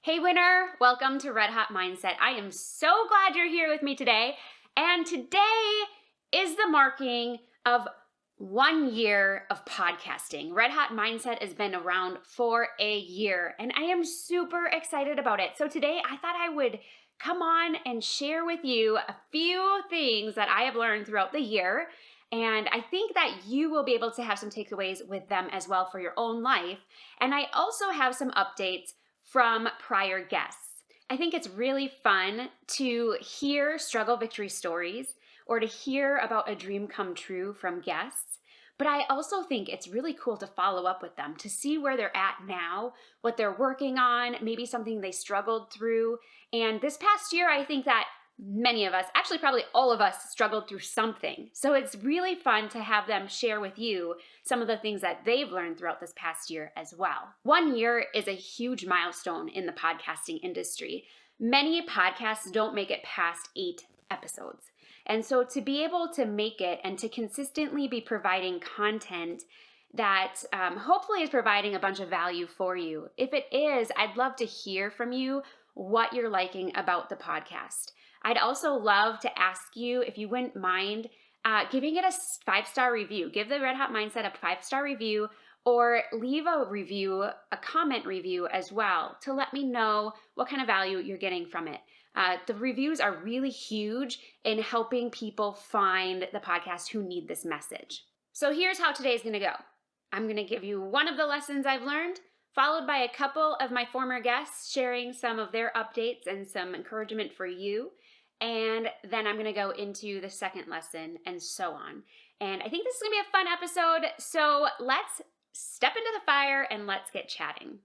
Hey winner, welcome to Red Hot Mindset. I am so glad you're here with me today. And today is the marking of 1 year of podcasting. Red Hot Mindset has been around for a year and I am super excited about it. So today I thought I would come on and share with you a few things that I have learned throughout the year. And I think that you will be able to have some takeaways with them as well for your own life. And I also have some updates from prior guests. I think it's really fun to hear struggle victory stories or to hear about a dream come true from guests. But I also think it's really cool to follow up with them, to see where they're at now, what they're working on, maybe something they struggled through. And this past year, I think that many of us, actually probably all of us, struggled through something. So it's really fun to have them share with you some of the things that they've learned throughout this past year as well. 1 year is a huge milestone in the podcasting industry. Many podcasts don't make it past 8 episodes. And so to be able to make it and to consistently be providing content that hopefully is providing a bunch of value for you. If it is, I'd love to hear from you what you're liking about the podcast. I'd also love to ask you if you wouldn't mind giving it a 5-star review. Give the Red Hot Mindset a 5-star review or leave a review, a comment review as well to let me know what kind of value you're getting from it. The reviews are really huge in helping people find the podcast who need this message. So here's how today's going to go. I'm going to give you one of the lessons I've learned, followed by a couple of my former guests sharing some of their updates and some encouragement for you. And then I'm going to go into the second lesson and so on. And I think this is going to be a fun episode. So let's step into the fire and let's get chatting.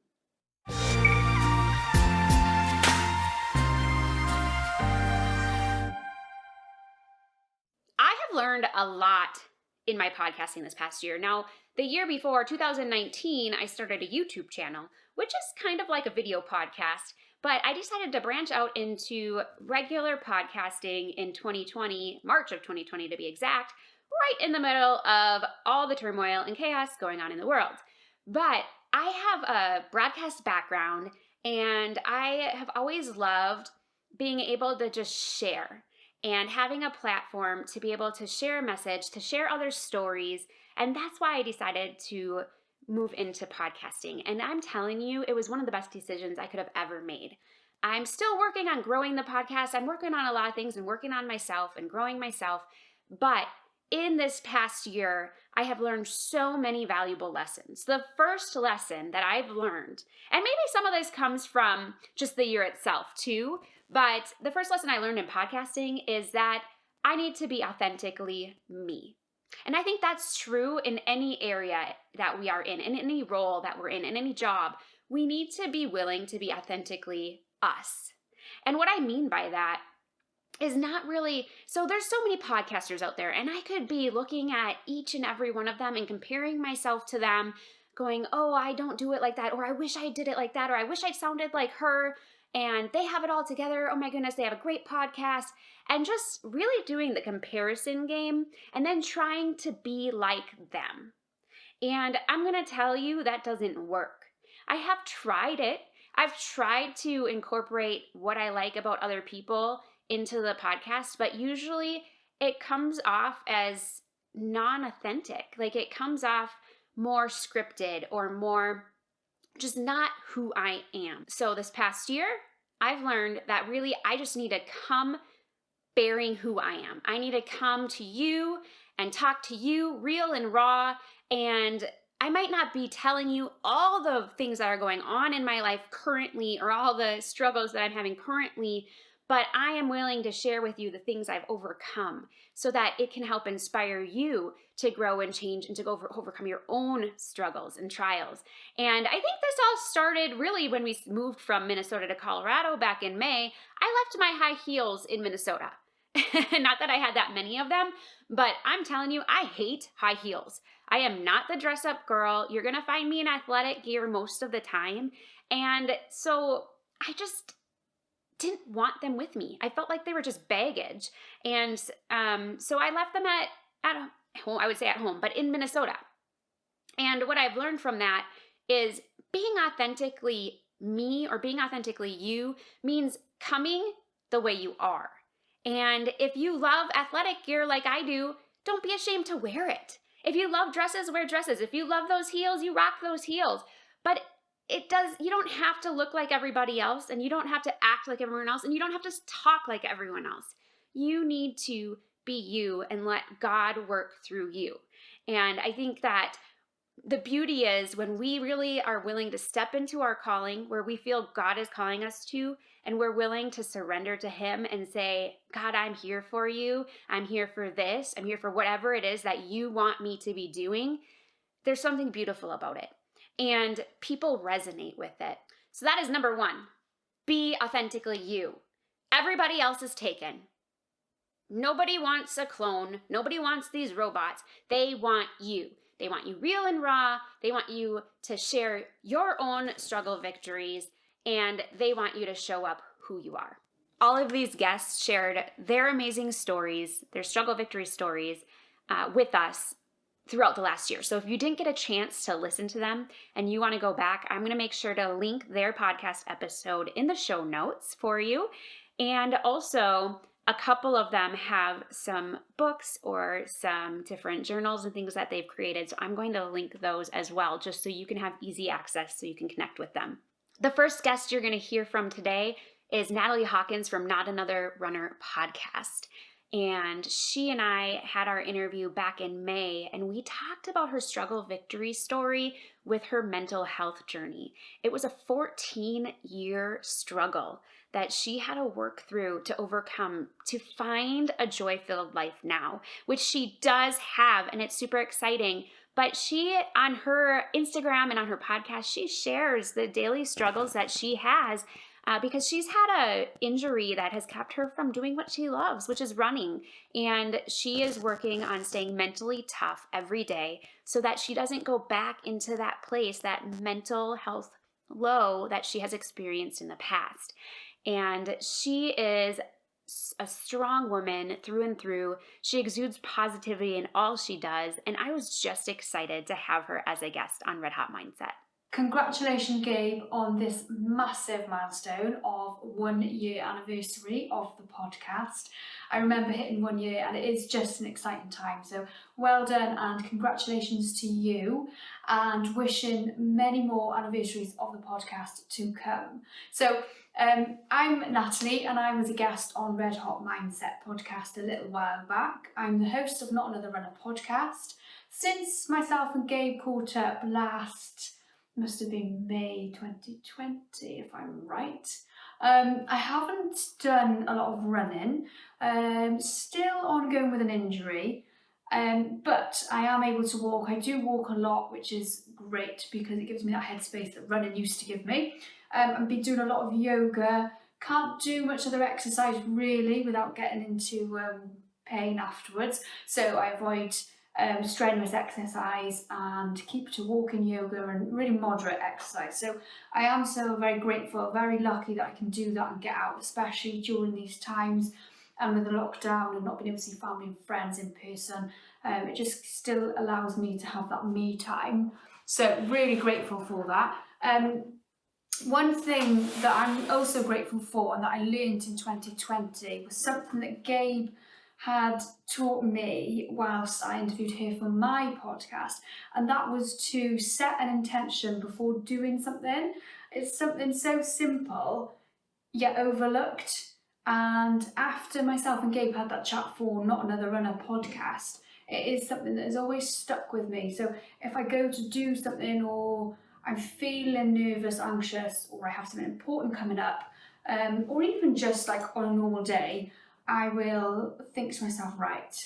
I have learned a lot in my podcasting this past year. Now, the year before, 2019, I started a YouTube channel, which is kind of like a video podcast. But I decided to branch out into regular podcasting in 2020, March of 2020 to be exact, right in the middle of all the turmoil and chaos going on in the world. But I have a broadcast background and I have always loved being able to just share and having a platform to be able to share a message, to share other stories. And that's why I decided to move into podcasting. And I'm telling you, it was one of the best decisions I could have ever made. I'm still working on growing the podcast. I'm working on a lot of things and working on myself and growing myself. But in this past year, I have learned so many valuable lessons. The first lesson that I've learned, and maybe some of this comes from just the year itself too, but the first lesson I learned in podcasting is that I need to be authentically me. And I think that's true in any area that we are in any role that we're in any job. We need to be willing to be authentically us. And what I mean by that is not really, so there's so many podcasters out there, and I could be looking at each and every one of them and comparing myself to them, going, oh, I don't do it like that, or I wish I did it like that, or I wish I sounded like her, and they have it all together. Oh my goodness, they have a great podcast. And just really doing the comparison game and then trying to be like them. And I'm going to tell you that doesn't work. I have tried it. I've tried to incorporate what I like about other people into the podcast, but usually it comes off as non-authentic. Like it comes off more scripted or more just not who I am. So this past year, I've learned that really I just need to come bearing who I am. I need to come to you and talk to you real and raw. And I might not be telling you all the things that are going on in my life currently or all the struggles that I'm having currently, but I am willing to share with you the things I've overcome so that it can help inspire you to grow and change and to overcome your own struggles and trials. And I think this all started really when we moved from Minnesota to Colorado back in May. I left my high heels in Minnesota. Not that I had that many of them, but I'm telling you, I hate high heels. I am not the dress up girl. You're going to find me in athletic gear most of the time. And so I just didn't want them with me. I felt like they were just baggage. And so I left them at home, I would say at home, but in Minnesota. And what I've learned from that is being authentically me or being authentically you means coming the way you are. And if you love athletic gear like I do, don't be ashamed to wear it. If you love dresses, wear dresses. If you love those heels, you rock those heels. But you don't have to look like everybody else, and you don't have to act like everyone else, and you don't have to talk like everyone else. You need to be you and let God work through you. And I think that the beauty is when we really are willing to step into our calling where we feel God is calling us to, and we're willing to surrender to Him and say, God, I'm here for you. I'm here for this. I'm here for whatever it is that you want me to be doing. There's something beautiful about it. And people resonate with it. So that is number one. Be authentically you. Everybody else is taken. Nobody wants a clone. Nobody wants these robots. They want you. They want you real and raw. They want you to share your own struggle victories, and they want you to show up who you are. All of these guests shared their amazing stories, their struggle victory stories with us throughout the last year. So if you didn't get a chance to listen to them and you want to go back, I'm going to make sure to link their podcast episode in the show notes for you. And also, a couple of them have some books or some different journals and things that they've created. So I'm going to link those as well, just so you can have easy access so you can connect with them. The first guest you're going to hear from today is Natalie Hawkins from Not Another Runner podcast. And she and I had our interview back in May, and we talked about her struggle victory story with her mental health journey. It was a 14-year struggle that she had to work through to overcome to find a joy-filled life now, which she does have, and it's super exciting. But she, on her Instagram and on her podcast, she shares the daily struggles that she has because she's had an injury that has kept her from doing what she loves, which is running. And she is working on staying mentally tough every day so that she doesn't go back into that place, that mental health low that she has experienced in the past. And she is a strong woman through and through. She exudes positivity in all she does. And I was just excited to have her as a guest on Red Hot Mindset. Congratulations, Gabe, on this massive milestone of 1 year anniversary of the podcast. I remember hitting 1 year and it is just an exciting time. So well done and congratulations to you, and wishing many more anniversaries of the podcast to come. So I'm Natalie and I was a guest on Red Hot Mindset podcast a little while back. I'm the host of Not Another Runner podcast. Since myself and Gabe caught up must have been May 2020, if I'm right. I haven't done a lot of running, still ongoing with an injury, but I am able to walk. I do walk a lot, which is great because it gives me that headspace that running used to give me. I've been doing a lot of yoga, can't do much other exercise really without getting into pain afterwards, so I avoid strenuous exercise and keep to walking, yoga and really moderate exercise. So I am so very grateful, very lucky that I can do that and get out, especially during these times and with the lockdown and not being able to see family and friends in person. It just still allows me to have that me time. So really grateful for that. One thing that I'm also grateful for and that I learned in 2020 was something that Gabe had taught me whilst I interviewed her for my podcast, and that was to set an intention before doing something. It's something so simple yet overlooked, and after myself and Gabe had that chat for Not Another Runner podcast, it is something that has always stuck with me. So if I go to do something or I'm feeling nervous, anxious, or I have something important coming up, or even just like on a normal day, I will think to myself, right,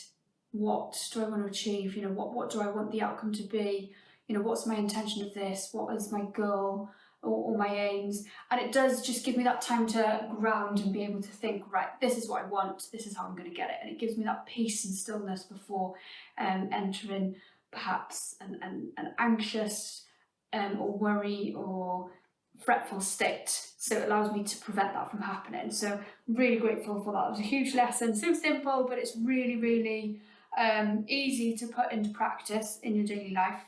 what do I want to achieve? You know, what do I want the outcome to be? You know, what's my intention of this? What is my goal or my aims? And it does just give me that time to ground and be able to think, right, this is what I want, this is how I'm going to get it. And it gives me that peace and stillness before entering perhaps an anxious or worry or fretful state, so it allows me to prevent that from happening. So really grateful for that. It was a huge lesson, so simple, but it's really, really easy to put into practice in your daily life.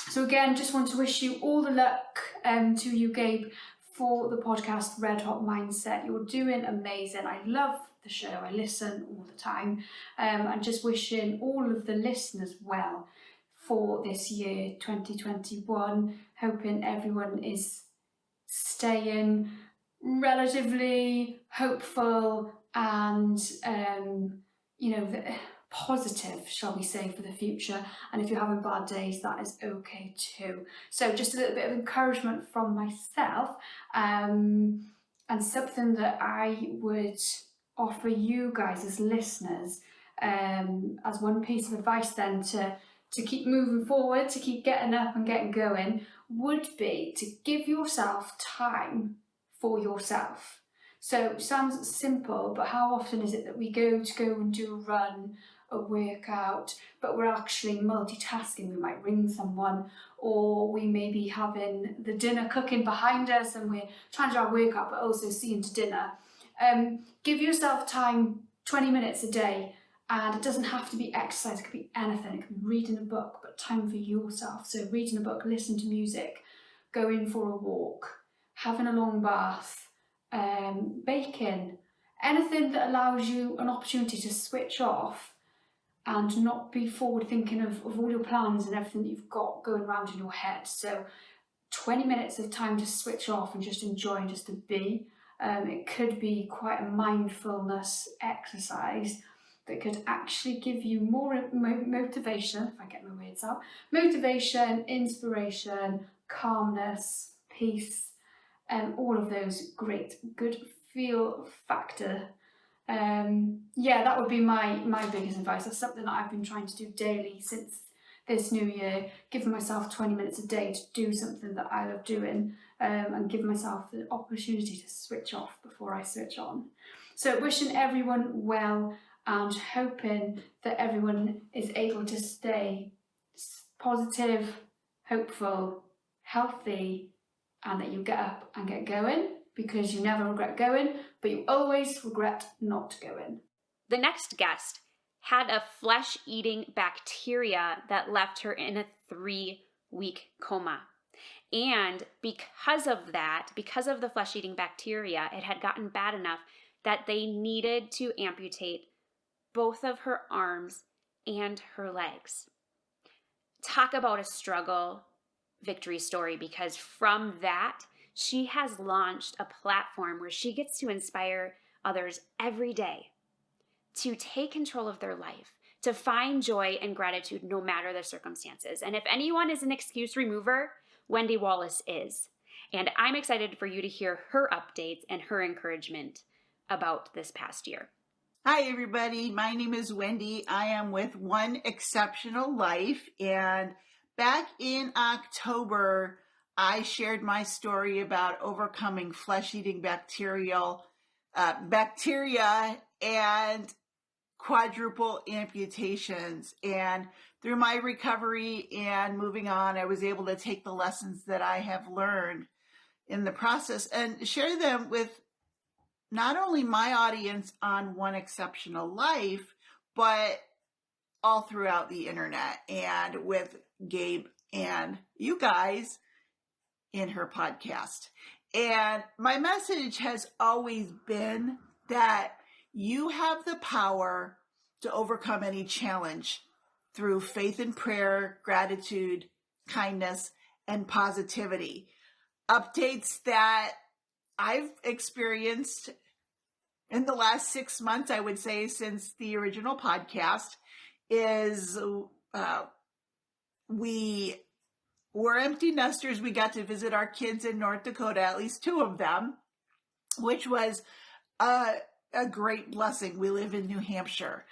So again, just want to wish you all the luck to you, Gabe, for the podcast Red Hot Mindset. You're doing amazing. I love the show. I listen all the time. And just wishing all of the listeners well for this year, 2021. Hoping everyone is staying relatively hopeful and, positive, shall we say, for the future. And if you're having bad days, that is okay too. So just a little bit of encouragement from myself, and something that I would offer you guys as listeners, as one piece of advice then to keep moving forward, to keep getting up and getting going, would be to give yourself time for yourself. So it sounds simple, but how often is it that we go and do a run, a workout, but we're actually multitasking? We might ring someone, or we may be having the dinner cooking behind us and we're trying to do our workout but also seeing to dinner. Give yourself time, 20 minutes a day, and it doesn't have to be exercise, it could be anything. It could be reading a book, but time for yourself. So reading a book, listening to music, going for a walk, having a long bath, baking, anything that allows you an opportunity to switch off and not be forward thinking of all your plans and everything that you've got going around in your head. So 20 minutes of time to switch off and just enjoy and just to be. It could be quite a mindfulness exercise that could actually give you more motivation, if I get my words out, motivation, inspiration, calmness, peace, all of those great good feel factor. That would be my biggest advice. That's something that I've been trying to do daily since this new year, giving myself 20 minutes a day to do something that I love doing, and give myself the opportunity to switch off before I switch on. So wishing everyone well and hoping that everyone is able to stay positive, hopeful, healthy, and that you get up and get going, because you never regret going, but you always regret not going. The next guest had a flesh-eating bacteria that left her in a 3-week coma. And because of that, because of the flesh-eating bacteria, it had gotten bad enough that they needed to amputate both of her arms and her legs. Talk about a struggle victory story, because from that, she has launched a platform where she gets to inspire others every day to take control of their life, to find joy and gratitude no matter the circumstances. And if anyone is an excuse remover, Wendy Wallace is. And I'm excited for you to hear her updates and her encouragement about this past year. Hi, everybody. My name is Wendy. I am with One Exceptional Life. And back in October, I shared my story about overcoming flesh-eating bacteria and quadruple amputations. And through my recovery and moving on, I was able to take the lessons that I have learned in the process and share them with not only my audience on One Exceptional Life, but all throughout the internet and with Gabe and you guys in her podcast. And my message has always been that you have the power to overcome any challenge through faith and prayer, gratitude, kindness, and positivity. Updates that I've experienced in the last 6 months, I would say, since the original podcast, is we were empty nesters. We got to visit our kids in North Dakota, at least 2 of them, which was a great blessing. We live in New Hampshire.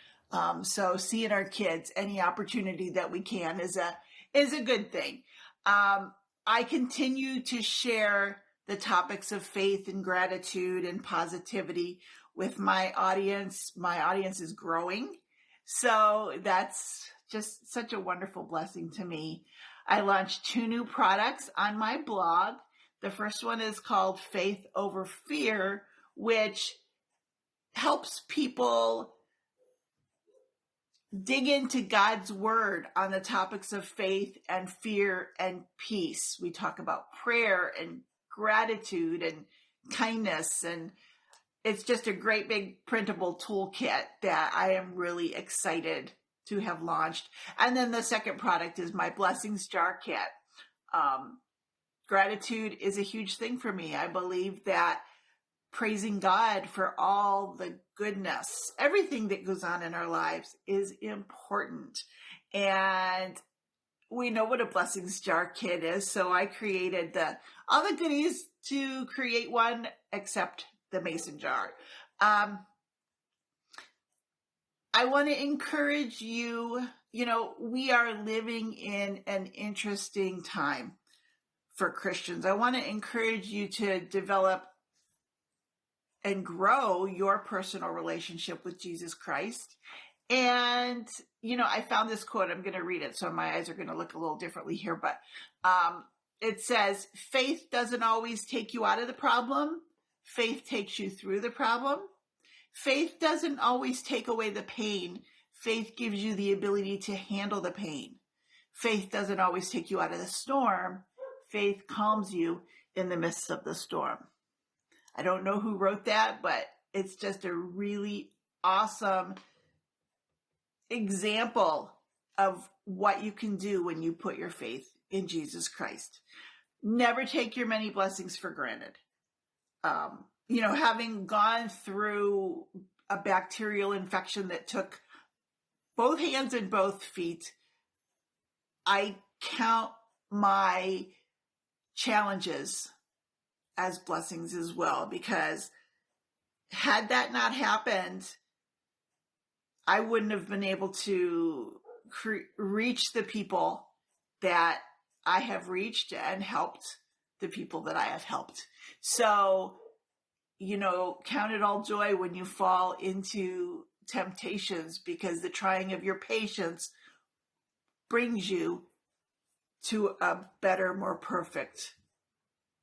So seeing our kids, any opportunity that we can is a good thing. I continue to share the topics of faith and gratitude and positivity with my audience. My audience is growing. So that's just such a wonderful blessing to me. I launched 2 new products on my blog. The first one is called Faith Over Fear, which helps people dig into God's word on the topics of faith and fear and peace. We talk about prayer and gratitude and kindness, and it's just a great big printable toolkit that I am really excited to have launched. And then the second product is my Blessings Jar Kit. Gratitude is a huge thing for me. I believe that praising God for all the goodness, everything that goes on in our lives is important. And we know what a Blessings Jar Kit is. So I created all the goodies to create one except the mason jar. I want to encourage you, we are living in an interesting time for Christians. I want to encourage you to develop and grow your personal relationship with Jesus Christ. And, I found this quote. I'm going to read it, so my eyes are going to look a little differently here. But it says, faith doesn't always take you out of the problem. Faith takes you through the problem. Faith doesn't always take away the pain. Faith gives you the ability to handle the pain. Faith doesn't always take you out of the storm. Faith calms you in the midst of the storm. I don't know who wrote that, but it's just a really awesome example of what you can do when you put your faith in Jesus Christ. Never take your many blessings for granted. Having gone through a bacterial infection that took both hands and both feet, I count my challenges as blessings as well, because had that not happened, I wouldn't have been able to reach the people that I have reached and helped the people that I have helped. So, count it all joy when you fall into temptations, because the trying of your patience brings you to a better, more perfect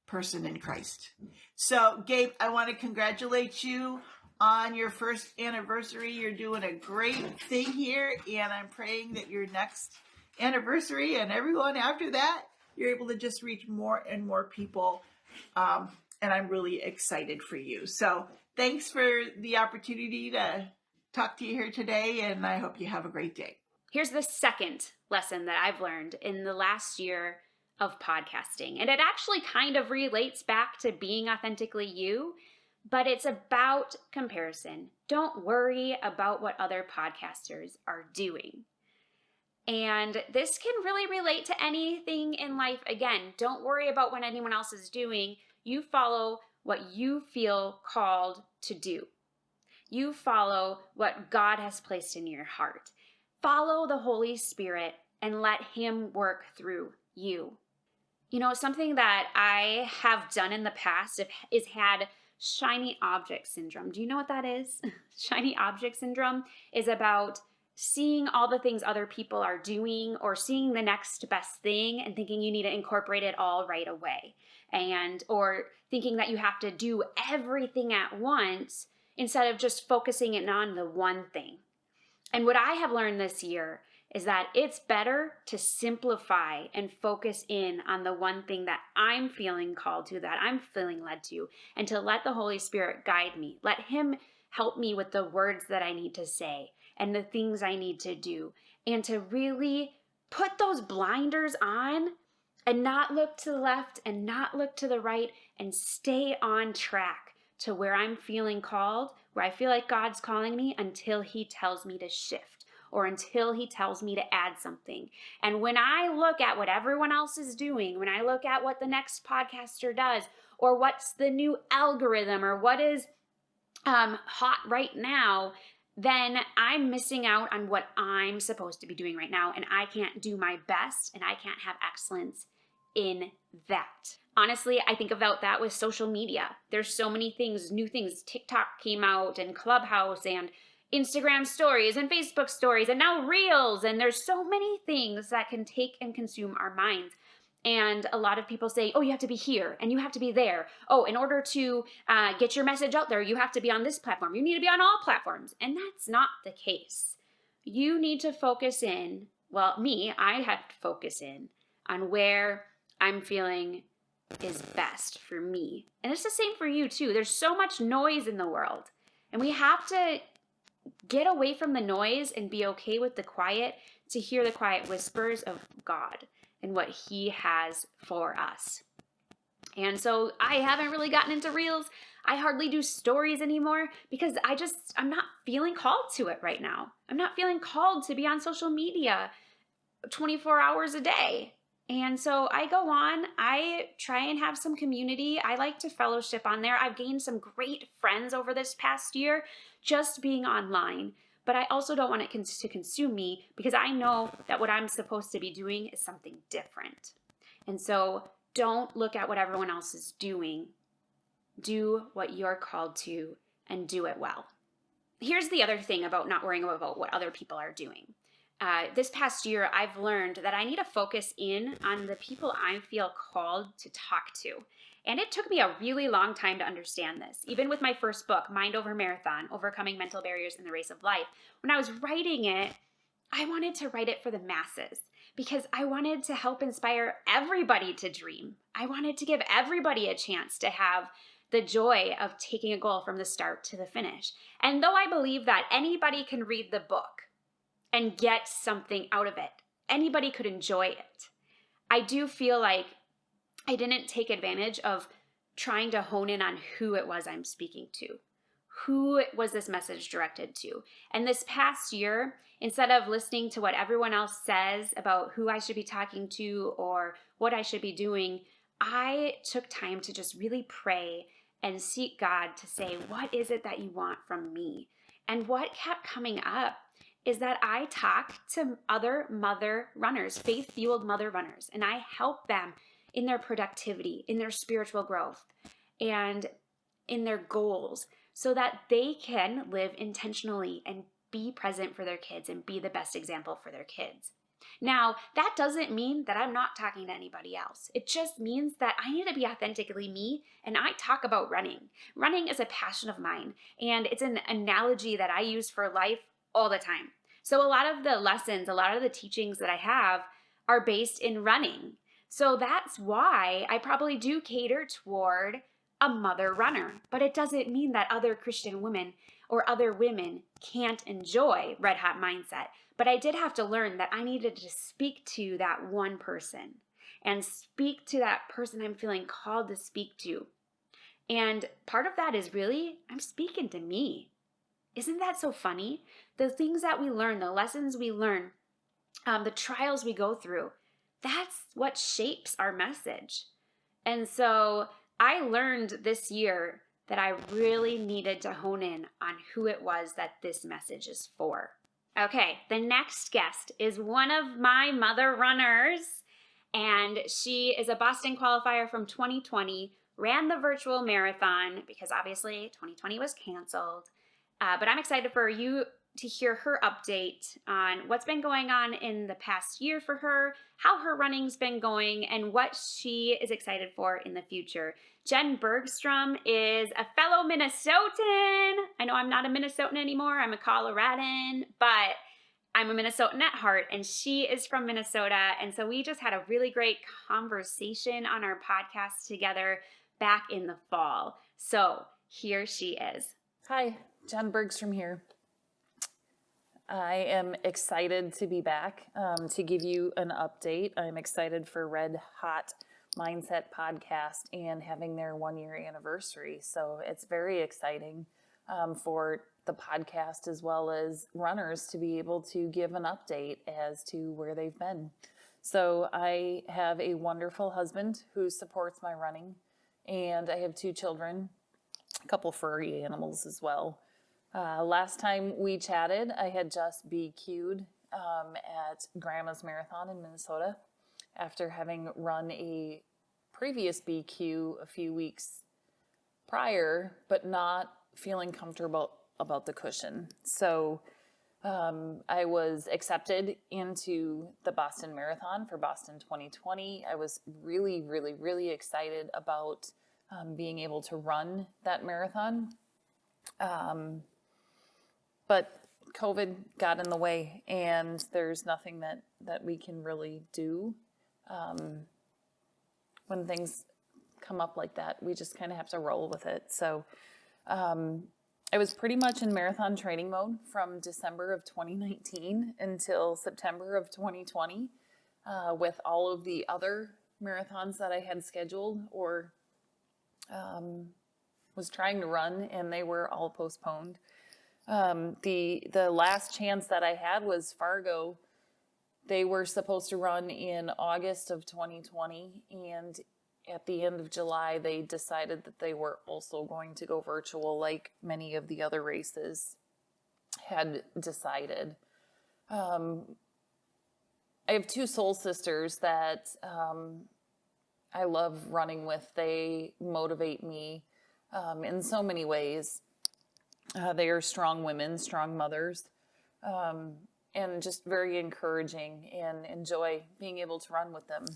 person in Christ. So, Gabe, I want to congratulate you on your first anniversary. You're doing a great thing here, and I'm praying that your next anniversary and everyone after that, you're able to just reach more and more people. And I'm really excited for you. So thanks for the opportunity to talk to you here today, and I hope you have a great day. Here's the second lesson that I've learned in the last year of podcasting. And it actually kind of relates back to being authentically you, but it's about comparison. Don't worry about what other podcasters are doing. And this can really relate to anything in life. Again, don't worry about what anyone else is doing. You follow what you feel called to do. You follow what God has placed in your heart. Follow the Holy Spirit and let Him work through you. Something that I have done in the past is had shiny object syndrome. Do you know what that is? Shiny object syndrome is about seeing all the things other people are doing, or seeing the next best thing and thinking you need to incorporate it all right away, or thinking that you have to do everything at once instead of just focusing it on the one thing. And what I have learned this year is that it's better to simplify and focus in on the one thing that I'm feeling called to, that I'm feeling led to, and to let the Holy Spirit guide me. Let Him help me with the words that I need to say and the things I need to do, and to really put those blinders on and not look to the left and not look to the right, and stay on track to where I'm feeling called, where I feel like God's calling me, until He tells me to shift, or until He tells me to add something. And when I look at what everyone else is doing, when I look at what the next podcaster does, or what's the new algorithm, or what is hot right now, then I'm missing out on what I'm supposed to be doing right now, and I can't do my best, and I can't have excellence in that. Honestly, I think about that with social media. There's so many things, new things. TikTok came out, and Clubhouse, and Instagram stories, and Facebook stories, and now Reels, and there's so many things that can take and consume our minds. And a lot of people say, oh, you have to be here and you have to be there. Oh, in order to get your message out there, you have to be on this platform. You need to be on all platforms. And that's not the case. you need to focus in, well, I have to focus in on where I'm feeling is best for me. And it's the same for you too. There's so much noise in the world, and we have to get away from the noise and be okay with the quiet to hear the quiet whispers of God and what He has for us. And so I haven't really gotten into reels. I hardly do stories anymore because I'm not feeling called to it right now. I'm not feeling called to be on social media 24 hours a day. And so I go on, I try and have some community. I like to fellowship on there. I've gained some great friends over this past year just being online. But I also don't want it to consume me because I know that what I'm supposed to be doing is something different. And so don't look at what everyone else is doing. Do what you're called to and do it well. Here's the other thing about not worrying about what other people are doing. This past year, I've learned that I need to focus in on the people I feel called to talk to. And it took me a really long time to understand this. Even with my first book, Mind Over Marathon, Overcoming Mental Barriers in the Race of Life, when I was writing it, I wanted to write it for the masses because I wanted to help inspire everybody to dream. I wanted to give everybody a chance to have the joy of taking a goal from the start to the finish. And though I believe that anybody can read the book and get something out of it, anybody could enjoy it, I do feel like I didn't take advantage of trying to hone in on who it was I'm speaking to. Who was this message directed to? And this past year, instead of listening to what everyone else says about who I should be talking to or what I should be doing, I took time to just really pray and seek God to say, what is it that you want from me? And what kept coming up is that I talk to other mother runners, faith-fueled mother runners, and I help them in their productivity, in their spiritual growth, and in their goals so that they can live intentionally and be present for their kids and be the best example for their kids. Now, that doesn't mean that I'm not talking to anybody else. It just means that I need to be authentically me, and I talk about running. Running is a passion of mine, and it's an analogy that I use for life all the time. So a lot of the lessons, a lot of the teachings that I have are based in running. So that's why I probably do cater toward a mother runner, but it doesn't mean that other Christian women or other women can't enjoy Red Hot Mindset. But I did have to learn that I needed to speak to that one person and speak to that person I'm feeling called to speak to. And part of that is really, I'm speaking to me. Isn't that so funny? The things that we learn, the lessons we learn, the trials we go through, that's what shapes our message. And so I learned this year that I really needed to hone in on who it was that this message is for. Okay, the next guest is one of my mother runners, and she is a Boston qualifier from 2020, ran the virtual marathon because obviously 2020 was canceled. But I'm excited for you to hear her update on what's been going on in the past year for her, how her running's been going, and what she is excited for in the future. Jen Bergstrom is a fellow Minnesotan. I know I'm not a Minnesotan anymore. I'm a Coloradan, but I'm a Minnesotan at heart, and she is from Minnesota. And so we just had a really great conversation on our podcast together back in the fall. So here she is. Hi, Jen Bergstrom here. I am excited to be back to give you an update. I'm excited for Red Hot Mindset podcast and having their 1-year anniversary. So it's very exciting for the podcast as well as runners to be able to give an update as to where they've been. So I have a wonderful husband who supports my running, and I have 2 children, a couple furry animals as well. Last time we chatted, I had just BQ'd at Grandma's Marathon in Minnesota after having run a previous BQ a few weeks prior, but not feeling comfortable about the cushion. So I was accepted into the Boston Marathon for Boston 2020. I was really, really, really excited about being able to run that marathon. But COVID got in the way, and there's nothing that we can really do when things come up like that. We just kind of have to roll with it. So I was pretty much in marathon training mode from December of 2019 until September of 2020 with all of the other marathons that I had scheduled or was trying to run, and they were all postponed. The last chance that I had was Fargo. They were supposed to run in August of 2020, and at the end of July, they decided that they were also going to go virtual, like many of the other races had decided. I have two soul sisters that I love running with. They motivate me in so many ways. They are strong women, strong mothers, and just very encouraging, and enjoy being able to run with them.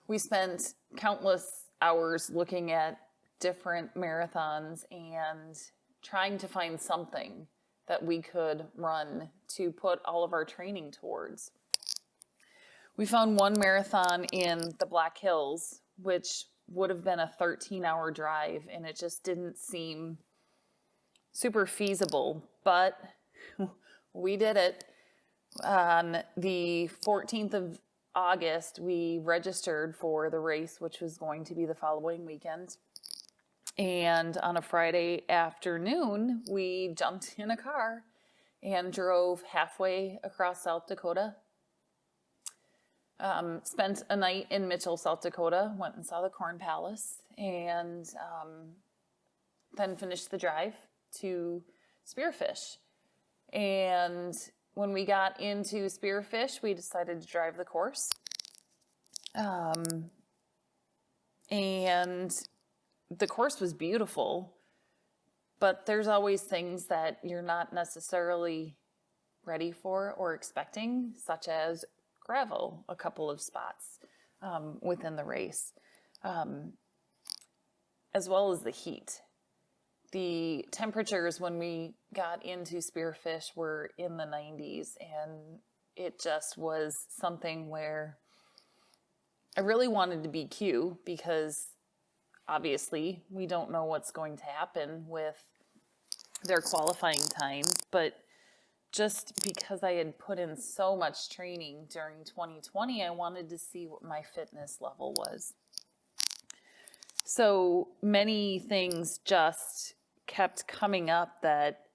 We spent countless hours looking at different marathons and trying to find something that we could run to put all of our training towards. We found one marathon in the Black Hills, which would have been a 13-hour drive, and it just didn't seem super feasible, but we did it. On the 14th of August, we registered for the race, which was going to be the following weekend. And on a Friday afternoon, we jumped in a car and drove halfway across South Dakota. Spent a night in Mitchell, South Dakota, went and saw the Corn Palace, and then finished the drive to Spearfish. And when we got into Spearfish, we decided to drive the course. And the course was beautiful, but there's always things that you're not necessarily ready for or expecting, such as gravel a couple of spots within the race, as well as the heat. The temperatures when we got into Spearfish were in the 90s, and it just was something where I really wanted to be Q, because obviously we don't know what's going to happen with their qualifying time, but just because I had put in so much training during 2020, I wanted to see what my fitness level was. So many things just kept coming up that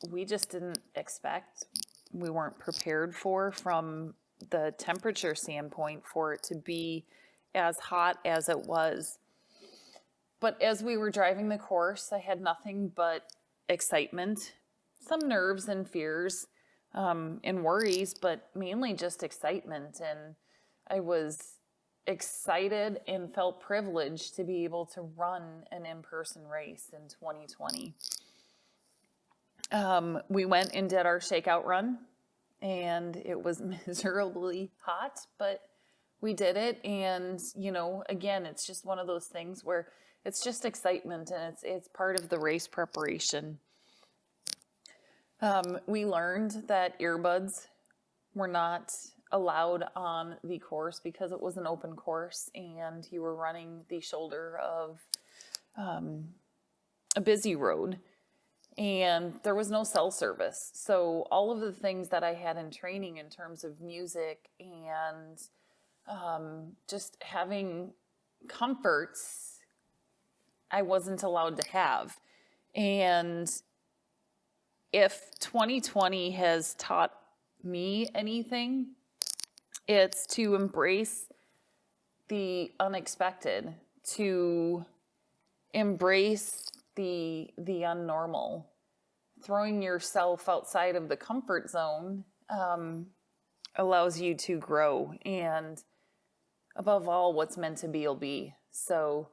we just didn't expect. We weren't prepared for, from the temperature standpoint, for it to be as hot as it was. But as we were driving the course, I had nothing but excitement, some nerves and fears, and worries, but mainly just excitement. And I was excited and felt privileged to be able to run an in-person race in 2020. We went and did our shakeout run, and it was miserably hot, but we did it. And, you know, again, it's just one of those things where it's just excitement, and it's part of the race preparation. We learned that earbuds were not allowed on the course because it was an open course and you were running the shoulder of a busy road, and there was no cell service. So all of the things that I had in training in terms of music and just having comforts, I wasn't allowed to have. And if 2020 has taught me anything, it's to embrace the unexpected, to embrace the unnormal. Throwing yourself outside of the comfort zone allows you to grow, and above all, what's meant to be will be. So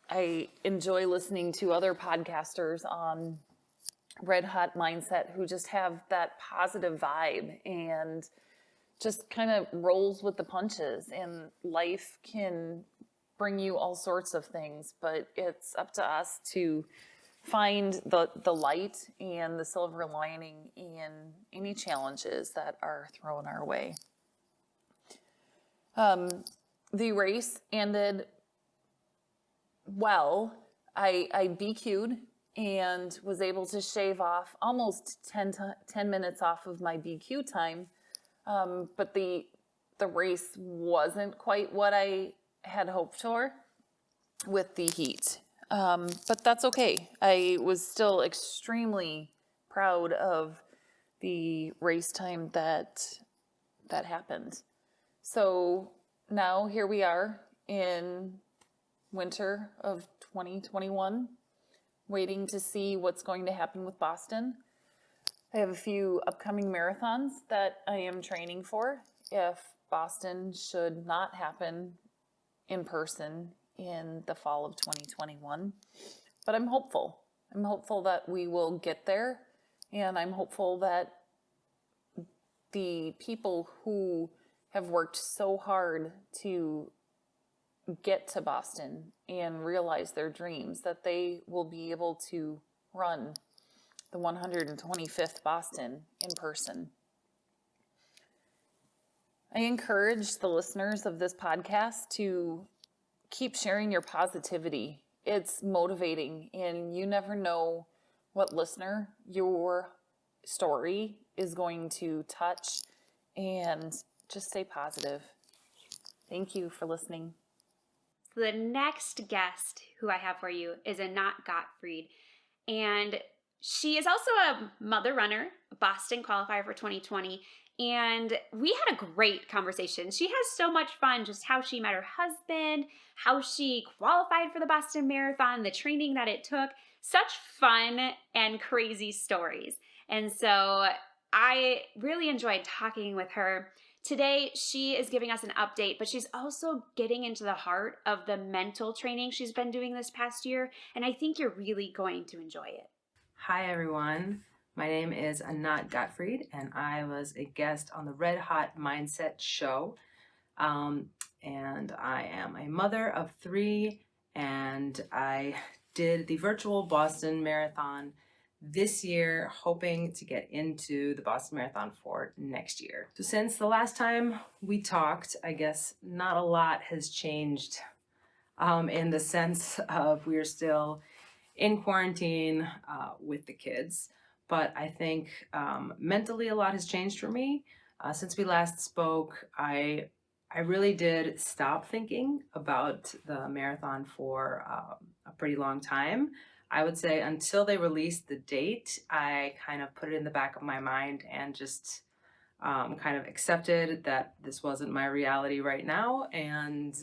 I enjoy listening to other podcasters on Red Hot Mindset who just have that positive vibe and just kind of rolls with the punches, and life can bring you all sorts of things, but it's up to us to find the light and the silver lining in any challenges that are thrown our way. The race ended well. I BQ'd and was able to shave off almost 10 minutes off of my BQ time. But the race wasn't quite what I had hoped for with the heat. But that's okay. I was still extremely proud of the race time that happened. So now here we are in winter of 2021, waiting to see what's going to happen with Boston. I have a few upcoming marathons that I am training for if Boston should not happen in person in the fall of 2021. But I'm hopeful. I'm hopeful that we will get there, and I'm hopeful that the people who have worked so hard to get to Boston and realize their dreams, that they will be able to run the 125th Boston in person. I encourage the listeners of this podcast to keep sharing your positivity. It's motivating, and you never know what listener your story is going to touch, and just stay positive. Thank you for listening. So the next guest who I have for you is Whynot Gottfried, and she is also a mother runner, a Boston qualifier for 2020, and we had a great conversation. She has so much fun, just how she met her husband, how she qualified for the Boston Marathon, the training that it took. Such fun and crazy stories. And so I really enjoyed talking with her. Today, she is giving us an update, but she's also getting into the heart of the mental training she's been doing this past year, and I think you're really going to enjoy it. Hi everyone, my name is Whynot Gottfried, and I was a guest on the Red Hot Mindset show, and I am a mother of 3, and I did the virtual Boston Marathon this year, hoping to get into the Boston Marathon for next year. So since the last time we talked, I guess not a lot has changed in the sense of we're still in quarantine with the kids. But I think mentally a lot has changed for me. Since we last spoke, I really did stop thinking about the marathon for a pretty long time. I would say until they released the date, I kind of put it in the back of my mind and just kind of accepted that this wasn't my reality right now. And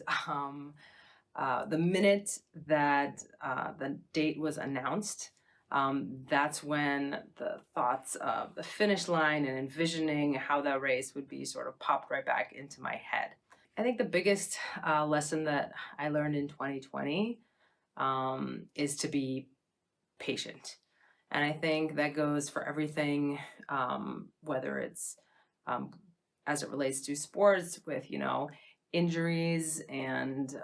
the minute that the date was announced, that's when the thoughts of the finish line and envisioning how that race would be sort of popped right back into my head. I think the biggest lesson that I learned in 2020 is to be patient. And I think that goes for everything, whether it's as it relates to sports with, injuries and,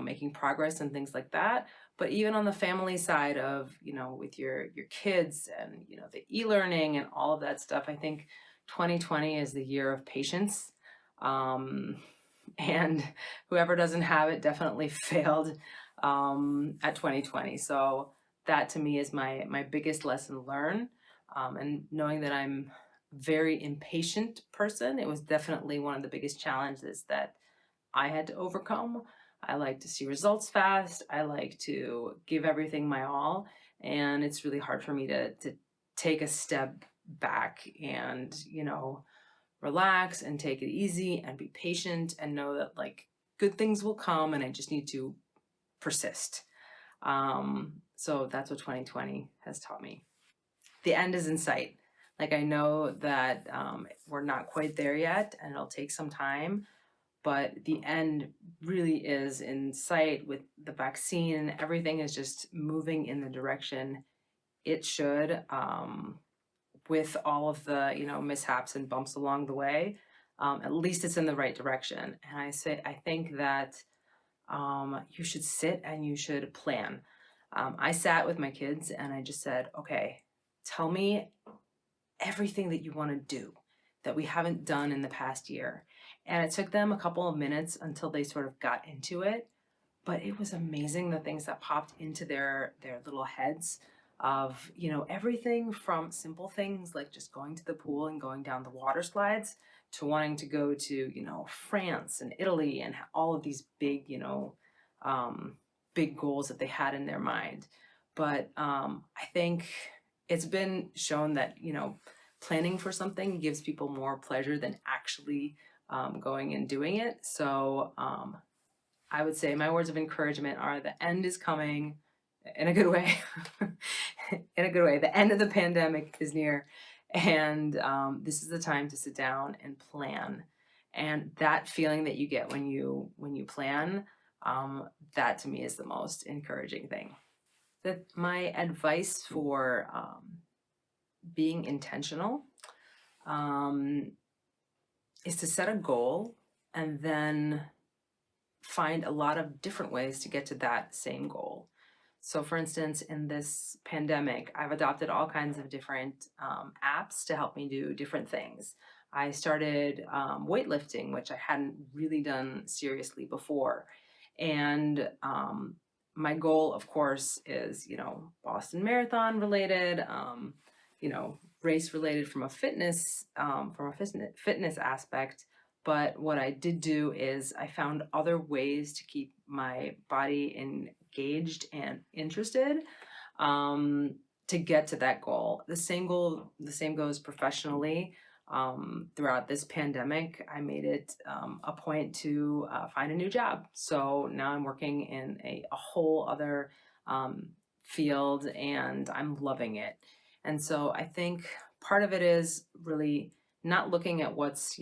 making progress and things like that. But even on the family side of, with your kids and, the e-learning and all of that stuff, I think 2020 is the year of patience. And whoever doesn't have it definitely failed at 2020. So that to me is my biggest lesson learned. And knowing that I'm a very impatient person, it was definitely one of the biggest challenges that I had to overcome. I like to see results fast. I like to give everything my all. And it's really hard for me to take a step back and, relax and take it easy and be patient and know that good things will come and I just need to persist. So that's what 2020 has taught me. The end is in sight. I know that we're not quite there yet and it'll take some time, but the end really is in sight with the vaccine and everything is just moving in the direction it should, with all of the, mishaps and bumps along the way. At least it's in the right direction. And I think that you should sit and you should plan. I sat with my kids and I just said, okay, tell me everything that you want to do that we haven't done in the past year. And it took them a couple of minutes until they sort of got into it. But it was amazing the things that popped into their little heads of, everything from simple things like just going to the pool and going down the water slides to wanting to go to, France and Italy and all of these big, big goals that they had in their mind. But I think it's been shown that, planning for something gives people more pleasure than actually going and doing it. So I would say my words of encouragement are the end is coming in a good way. In a good way. The end of the pandemic is near. And this is the time to sit down and plan. And that feeling that you get when you plan, that to me is the most encouraging thing. My advice for being intentional is to set a goal and then find a lot of different ways to get to that same goal. So for instance, in this pandemic, I've adopted all kinds of different apps to help me do different things. I started weightlifting, which I hadn't really done seriously before. And my goal, of course, is, Boston Marathon related, race related from a fitness aspect. But what I did do is I found other ways to keep my body engaged and interested to get to that goal. The same goes professionally. Throughout this pandemic, I made it a point to find a new job. So now I'm working in a whole other field and I'm loving it. And so I think part of it is really not looking at what's,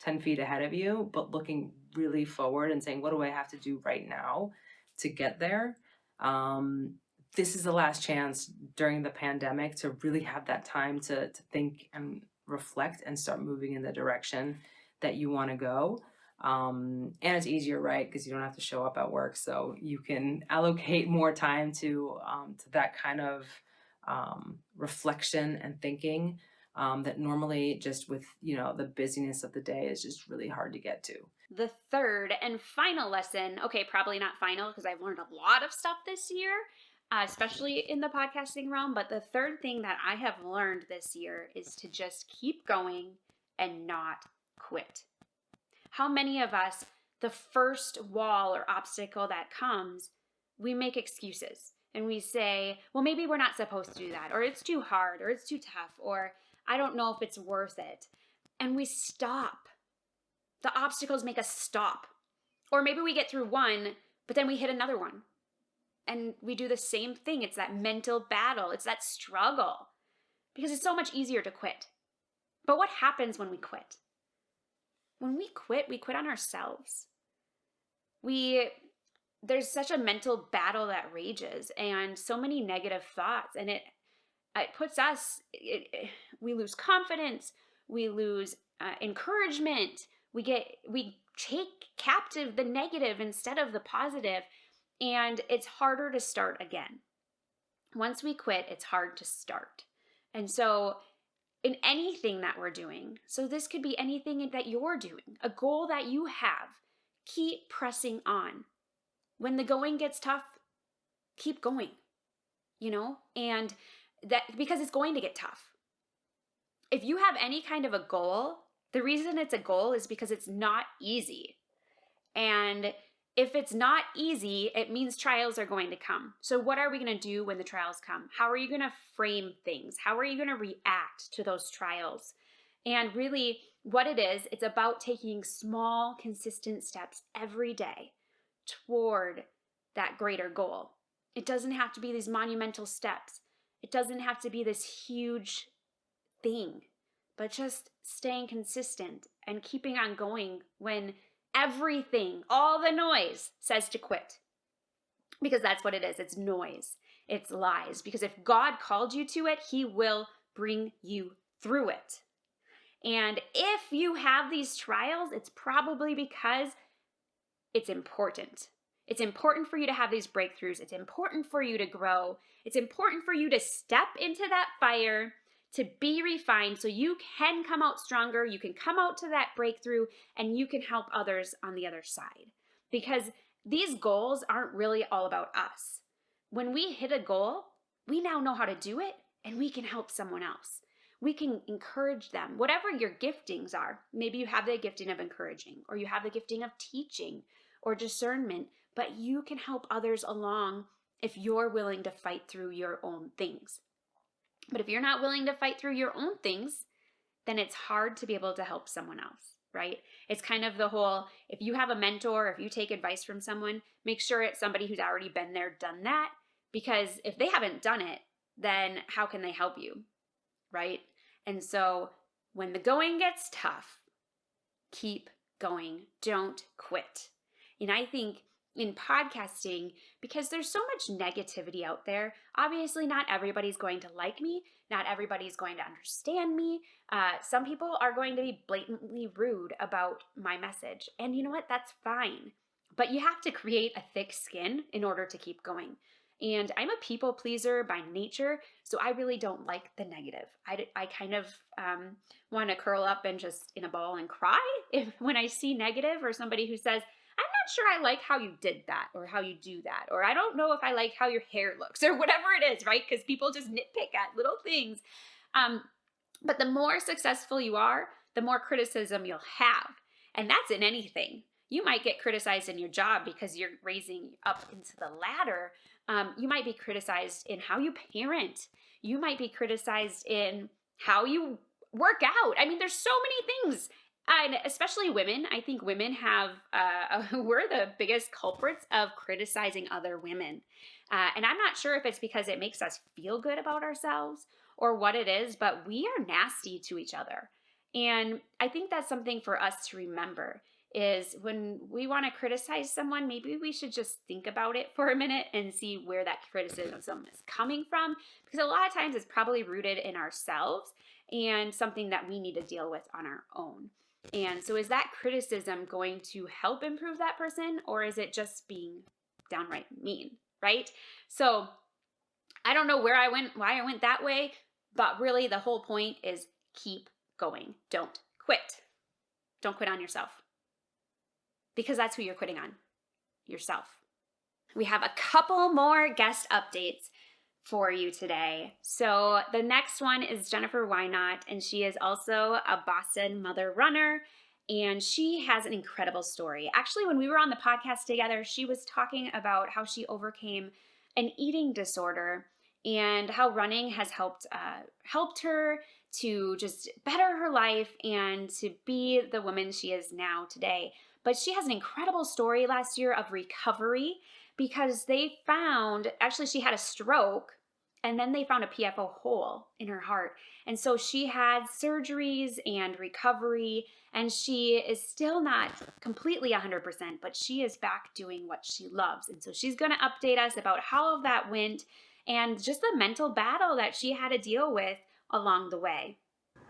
10 feet ahead of you, but looking really forward and saying, what do I have to do right now to get there? This is the last chance during the pandemic to really have that time to think and reflect and start moving in the direction that you want to go. And it's easier, right? Because you don't have to show up at work. So you can allocate more time to that kind of reflection and thinking that normally just with, the busyness of the day is just really hard to get to. The third and final lesson, okay, probably not final because I've learned a lot of stuff this year, especially in the podcasting realm. But the third thing that I have learned this year is to just keep going and not quit. How many of us, the first wall or obstacle that comes, we make excuses and we say, well, maybe we're not supposed to do that, or it's too hard, or it's too tough, or I don't know if it's worth it. And we stop. The obstacles make us stop. Or maybe we get through one, but then we hit another one. And we do the same thing. It's that mental battle. It's that struggle. Because it's so much easier to quit. But what happens when we quit? When we quit on ourselves. There's such a mental battle that rages and so many negative thoughts. And it puts us, we lose confidence. We lose encouragement. We take captive the negative instead of the positive, and it's harder to start again. Once we quit, it's hard to start. And so in anything that we're doing, so this could be anything that you're doing, a goal that you have, keep pressing on. When the going gets tough, keep going, and that because it's going to get tough. If you have any kind of a goal, the reason it's a goal is because it's not easy. And if it's not easy, it means trials are going to come. So what are we going to do when the trials come? How are you going to frame things? How are you going to react to those trials? And really what it is, it's about taking small, consistent steps every day toward that greater goal. It doesn't have to be these monumental steps. It doesn't have to be this huge thing, but just staying consistent and keeping on going when everything, all the noise says to quit. Because that's what it is. It's noise. It's lies. Because if God called you to it, He will bring you through it. And if you have these trials, it's probably because it's important. It's important for you to have these breakthroughs. It's important for you to grow. It's important for you to step into that fire, to be refined so you can come out stronger, you can come out to that breakthrough, and you can help others on the other side. Because these goals aren't really all about us. When we hit a goal, we now know how to do it, and we can help someone else. We can encourage them. Whatever your giftings are, maybe you have the gifting of encouraging, or you have the gifting of teaching or discernment, but you can help others along if you're willing to fight through your own things. But if you're not willing to fight through your own things, then it's hard to be able to help someone else, right? It's kind of the whole, if you have a mentor, if you take advice from someone, make sure it's somebody who's already been there, done that, because if they haven't done it, then how can they help you, right? And so when the going gets tough, keep going. Don't quit. And I think in podcasting, because there's so much negativity out there, obviously not everybody's going to like me. Not everybody's going to understand me. Some people are going to be blatantly rude about my message. And you know what? That's fine. But you have to create a thick skin in order to keep going. And I'm a people pleaser by nature, so I really don't like the negative. I kind of want to curl up and just in a ball and cry when I see negative, or somebody who says, I'm not sure I like how you did that, or how you do that, or I don't know if I like how your hair looks, or whatever it is, right? Because people just nitpick at little things. But the more successful you are, the more criticism you'll have. And that's in anything. You might get criticized in your job because you're raising up into the ladder. You might be criticized in how you parent. You might be criticized in how you work out. I mean, there's so many things. And especially women, I think women have, we're the biggest culprits of criticizing other women. And I'm not sure if it's because it makes us feel good about ourselves or what it is, but we are nasty to each other. And I think that's something for us to remember, is when we want to criticize someone, maybe we should just think about it for a minute and see where that criticism is coming from. Because a lot of times it's probably rooted in ourselves and something that we need to deal with on our own. And so is that criticism going to help improve that person, or is it just being downright mean, right? So I don't know why I went that way, but really the whole point is keep going. Don't quit. Don't quit on yourself. Because that's who you're quitting on, yourself. We have a couple more guest updates for you today. So the next one is Jennifer Whynot, and she is also a Boston mother runner, and she has an incredible story. Actually, when we were on the podcast together, she was talking about how she overcame an eating disorder and how running has helped her to just better her life and to be the woman she is now today. But she has an incredible story last year of recovery, because they found, actually she had a stroke, and then they found a PFO hole in her heart. And so she had surgeries and recovery, and she is still not completely 100%, but she is back doing what she loves. And so she's going to update us about how all of that went and just the mental battle that she had to deal with along the way.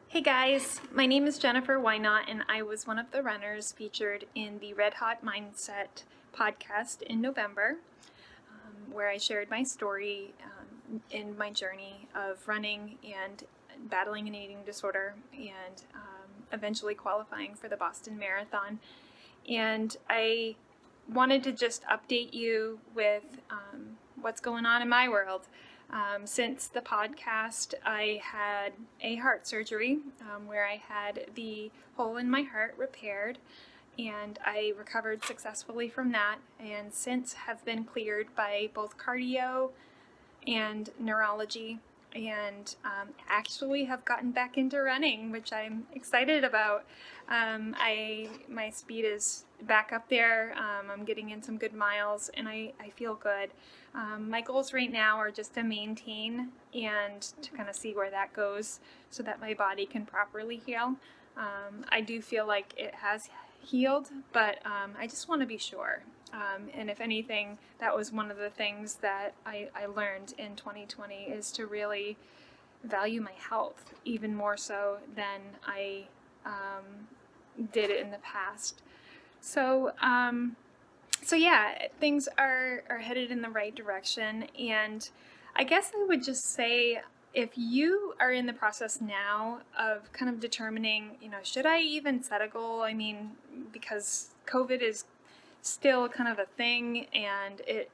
Hey guys, my name is Jennifer Whynot, and I was one of the runners featured in the Red Hot Mindset podcast in November, where I shared my story in my journey of running and battling an eating disorder and eventually qualifying for the Boston Marathon. And I wanted to just update you with what's going on in my world. Since the podcast, I had a heart surgery where I had the hole in my heart repaired, and I recovered successfully from that, and since have been cleared by both cardio and neurology, and actually have gotten back into running, which I'm excited about. My speed is back up there. I'm getting in some good miles, and I feel good. My goals right now are just to maintain and to kind of see where that goes so that my body can properly heal. I do feel like it has healed, but I just want to be sure. And if anything, that was one of the things that I learned in 2020, is to really value my health even more so than I did it in the past. So So yeah, things are headed in the right direction. And I guess I would just say, if you are in the process now of kind of determining, should I even set a goal? I mean, because COVID is still kind of a thing, and it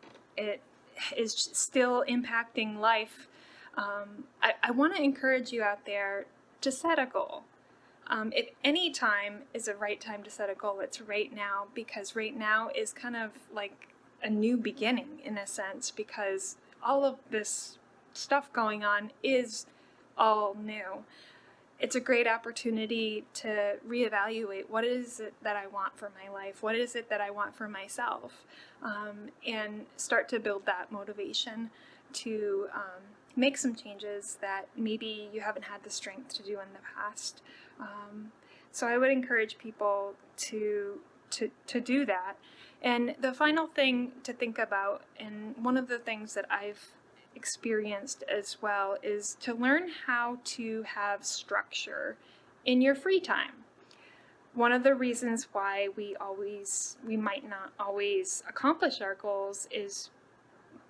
is still impacting life. I want to encourage you out there to set a goal. If any time is a right time to set a goal, it's right now, because right now is kind of like a new beginning in a sense, because all of this stuff going on is all new. It's a great opportunity to reevaluate, what is it that I want for my life? What is it that I want for myself? And start to build that motivation to make some changes that maybe you haven't had the strength to do in the past. So I would encourage people to do that. And the final thing to think about, and one of the things that I've experienced as well, is to learn how to have structure in your free time. One of the reasons why we might not always accomplish our goals is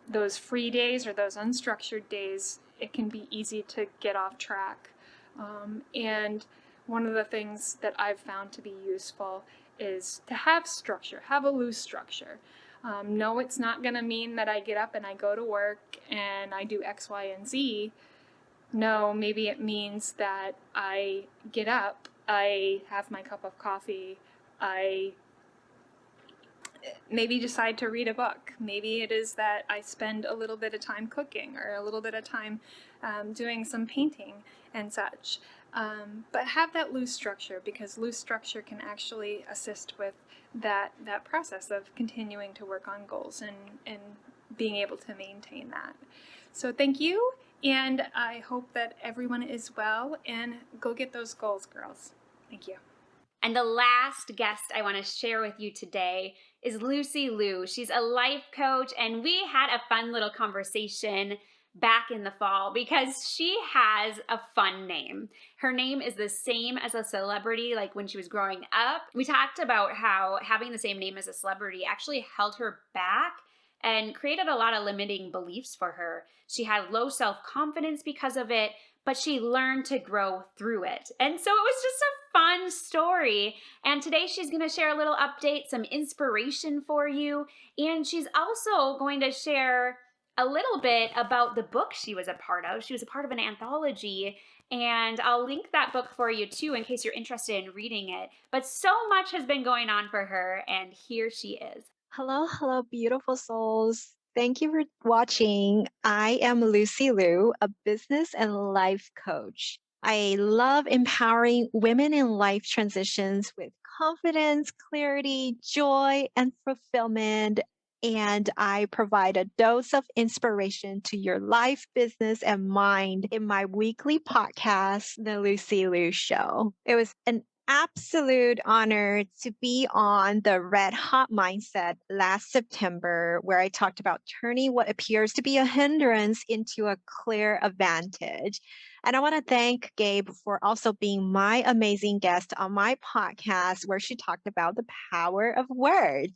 those free days or those unstructured days. It can be easy to get off track. And one of the things that I've found to be useful is to have structure, have a loose structure. No, it's not going to mean that I get up and I go to work and I do X, Y, and Z. No, maybe it means that I get up, I have my cup of coffee, I maybe decide to read a book. Maybe it is that I spend a little bit of time cooking, or a little bit of time doing some painting and such. But have that loose structure, because loose structure can actually assist with that process of continuing to work on goals and being able to maintain that. So thank you, and I hope that everyone is well, and go get those goals, girls. Thank you. And the last guest I want to share with you today is Lucy Liu. She's a life coach, and we had a fun little conversation back in the fall because she has a fun name. Her name is the same as a celebrity, like when she was growing up. We talked about how having the same name as a celebrity actually held her back and created a lot of limiting beliefs for her. She had low self-confidence because of it, but she learned to grow through it. And so it was just a fun story. And today she's going to share a little update, some inspiration for you. And she's also going to share a little bit about the book she was a part of. She was a part of an anthology, and I'll link that book for you too in case you're interested in reading it. But so much has been going on for her, and here she is. Hello, beautiful souls. Thank you for watching. I am Lucy Liu, a business and life coach. I love empowering women in life transitions with confidence, clarity, joy, and fulfillment. And I provide a dose of inspiration to your life, business, and mind in my weekly podcast, The Lucy Liu Show. It was an absolute honor to be on the Red Hot Mindset last September, where I talked about turning what appears to be a hindrance into a clear advantage. And I want to thank Gabe for also being my amazing guest on my podcast, where she talked about the power of words.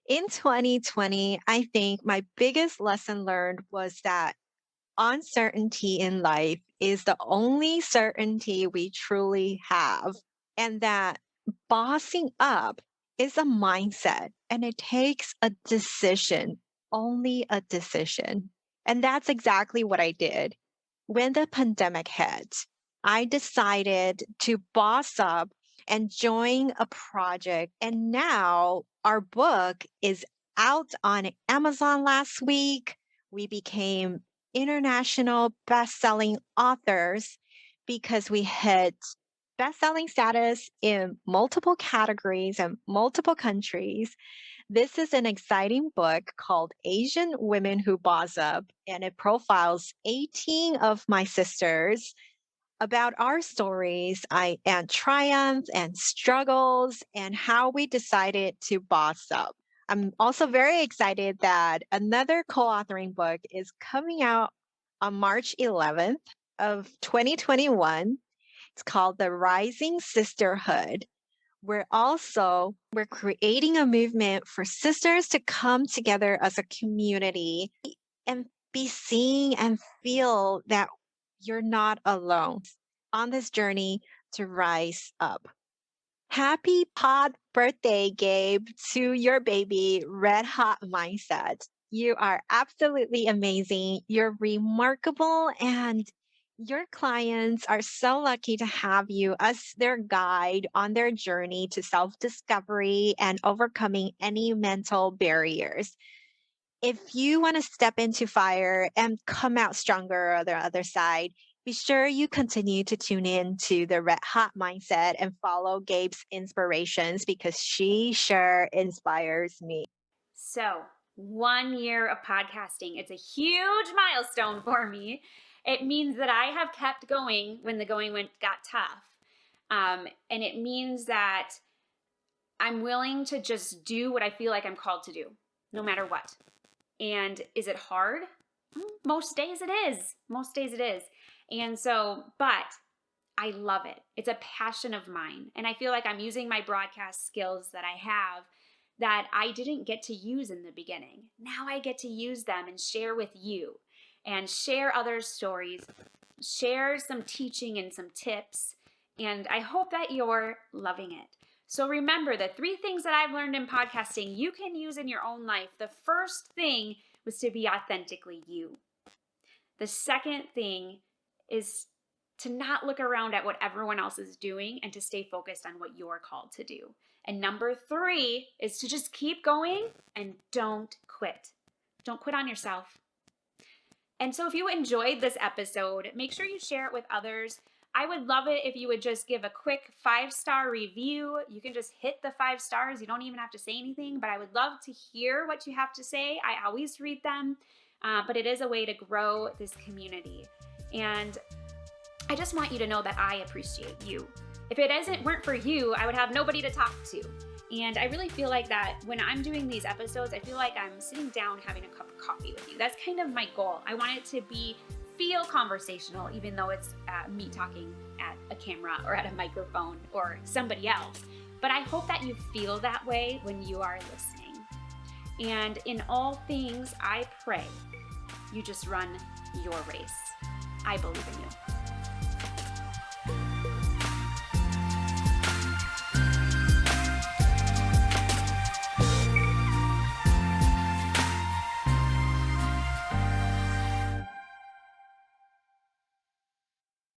In 2020, I think my biggest lesson learned was that uncertainty in life is the only certainty we truly have, and that bossing up is a mindset and it takes a decision, only a decision. And that's exactly what I did. When the pandemic hit, I decided to boss up and join a project. And now our book is out on Amazon last week. We became international best-selling authors because we hit best-selling status in multiple categories and multiple countries. This is an exciting book called Asian Women Who Boss Up, and it profiles 18 of my sisters about our stories and triumphs and struggles and how we decided to boss up. I'm also very excited that another co-authoring book is coming out on March 11th of 2021. It's called The Rising Sisterhood, we're creating a movement for sisters to come together as a community and be seen and feel that you're not alone on this journey to rise up. Happy pod birthday, Gabe, to your baby, Red Hot Mindset. You are absolutely amazing. You're remarkable, and your clients are so lucky to have you as their guide on their journey to self discovery and overcoming any mental barriers. If you want to step into fire and come out stronger on the other side, be sure you continue to tune in to the Red Hot Mindset and follow Gabe's inspirations because she sure inspires me. So, 1 year of podcasting. It's a huge milestone for me. It means that I have kept going when the going got tough. And it means that I'm willing to just do what I feel like I'm called to do, no matter what. And is it hard? Most days it is. Most days it is. And so, but I love it. It's a passion of mine. And I feel like I'm using my broadcast skills that I have that I didn't get to use in the beginning. Now I get to use them and share with you and share other stories, share some teaching and some tips. And I hope that you're loving it. So remember, the 3 things that I've learned in podcasting you can use in your own life. The first thing was to be authentically you. The second thing is to not look around at what everyone else is doing and to stay focused on what you're called to do. And number 3 is to just keep going and don't quit. Don't quit on yourself. And so if you enjoyed this episode, make sure you share it with others. I would love it if you would just give a quick 5-star review. You can just hit the 5 stars. You don't even have to say anything, but I would love to hear what you have to say. I always read them, but it is a way to grow this community. And I just want you to know that I appreciate you. If it weren't for you, I would have nobody to talk to. And I really feel like that when I'm doing these episodes, I feel like I'm sitting down having a cup of coffee with you. That's kind of my goal. I want it to feel conversational, even though it's me talking at a camera or at a microphone or somebody else. But I hope that you feel that way when you are listening. And in all things, I pray you just run your race. I believe in you.